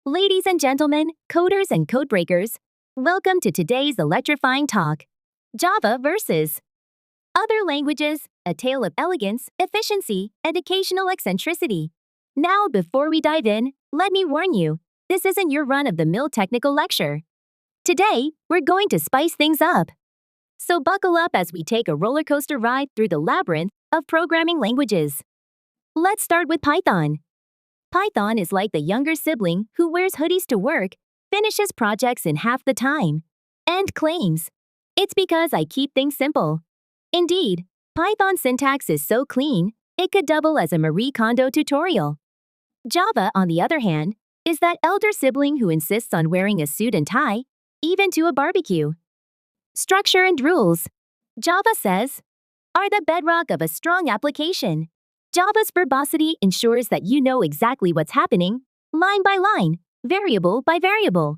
Ladies and gentlemen, coders and codebreakers, welcome to today's electrifying talk. Java versus other languages, a tale of elegance, efficiency, and occasional eccentricity. Now, before we dive in, let me warn you, this isn't your run-of-the-mill technical lecture. Today, we're going to spice things up. So buckle up as we take a roller coaster ride through the labyrinth of programming languages. Let's start with Python. Python is like the younger sibling who wears hoodies to work, finishes projects in half the time, and claims, "It's because I keep things simple." Indeed, Python syntax is so clean, it could double as a Marie Kondo tutorial. Java, on the other hand, is that elder sibling who insists on wearing a suit and tie, even to a barbecue. Structure and rules. Java says, are the bedrock of a strong application. Java's verbosity ensures that you know exactly what's happening, line by line, variable by variable.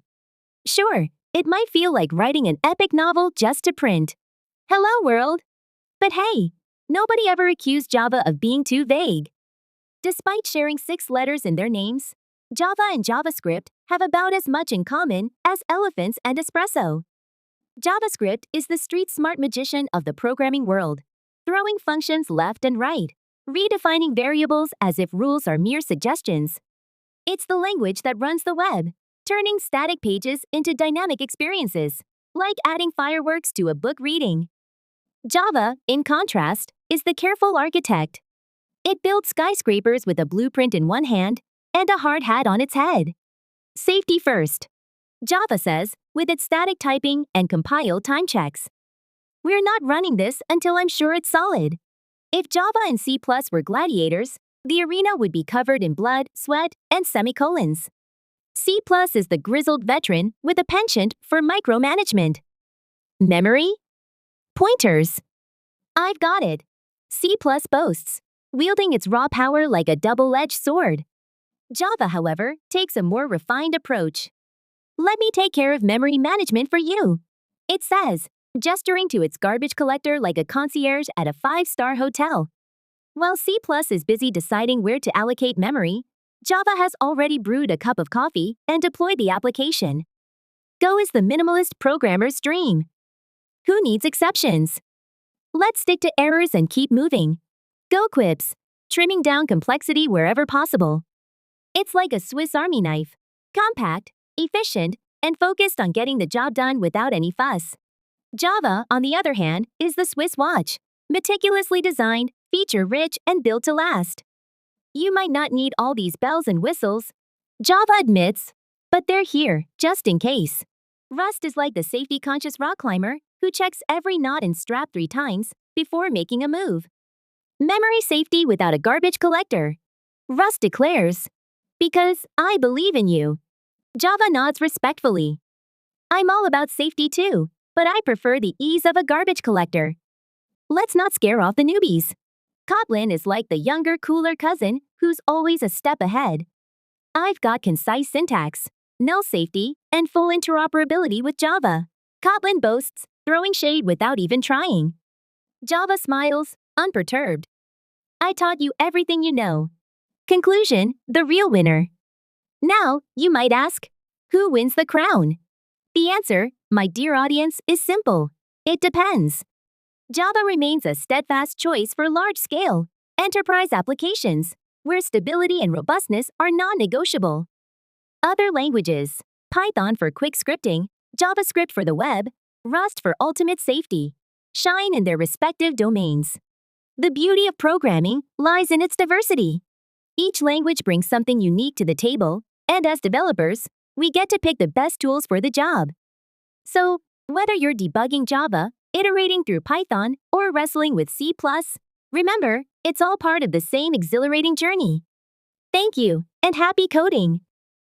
Sure, it might feel like writing an epic novel just to print. Hello, world! But hey, nobody ever accused Java of being too vague. Despite sharing 6 letters in their names, Java and JavaScript have about as much in common as elephants and espresso. JavaScript is the street-smart magician of the programming world, throwing functions left and right, redefining variables as if rules are mere suggestions. It's the language that runs the web, turning static pages into dynamic experiences, like adding fireworks to a book reading. Java, in contrast, is the careful architect. It builds skyscrapers with a blueprint in one hand and a hard hat on its head. Safety first. Java says, with its static typing and compile time checks. We're not running this until I'm sure it's solid. If Java and C+ were gladiators, the arena would be covered in blood, sweat, and semicolons. C+ is the grizzled veteran with a penchant for micromanagement. Memory? Pointers. I've got it. C+ boasts, wielding its raw power like a double-edged sword. Java, however, takes a more refined approach. Let me take care of memory management for you. It says, gesturing to its garbage collector like a concierge at a 5-star hotel. While C+ is busy deciding where to allocate memory, Java has already brewed a cup of coffee and deployed the application. Go is the minimalist programmer's dream. Who needs exceptions? Let's stick to errors and keep moving. Go quips, trimming down complexity wherever possible. It's like a Swiss Army knife, compact, efficient, and focused on getting the job done without any fuss. Java, on the other hand, is the Swiss watch, meticulously designed, feature-rich, and built to last. You might not need all these bells and whistles, Java admits, but they're here, just in case. Rust is like the safety-conscious rock climber who checks every knot and strap 3 times before making a move. Memory safety without a garbage collector. Rust declares, because I believe in you. Java nods respectfully. I'm all about safety too, but I prefer the ease of a garbage collector. Let's not scare off the newbies. Kotlin is like the younger, cooler cousin who's always a step ahead. I've got concise syntax, null safety, and full interoperability with Java. Kotlin boasts, throwing shade without even trying. Java smiles, unperturbed. I taught you everything you know. Conclusion, the real winner. Now, you might ask, who wins the crown? The answer, my dear audience, is simple. It depends. Java remains a steadfast choice for large-scale, enterprise applications, where stability and robustness are non-negotiable. Other languages, Python for quick scripting, JavaScript for the web, Rust for ultimate safety, shine in their respective domains. The beauty of programming lies in its diversity. Each language brings something unique to the table, and as developers, we get to pick the best tools for the job. So, whether you're debugging Java, iterating through Python, or wrestling with C+, remember, it's all part of the same exhilarating journey. Thank you, and happy coding!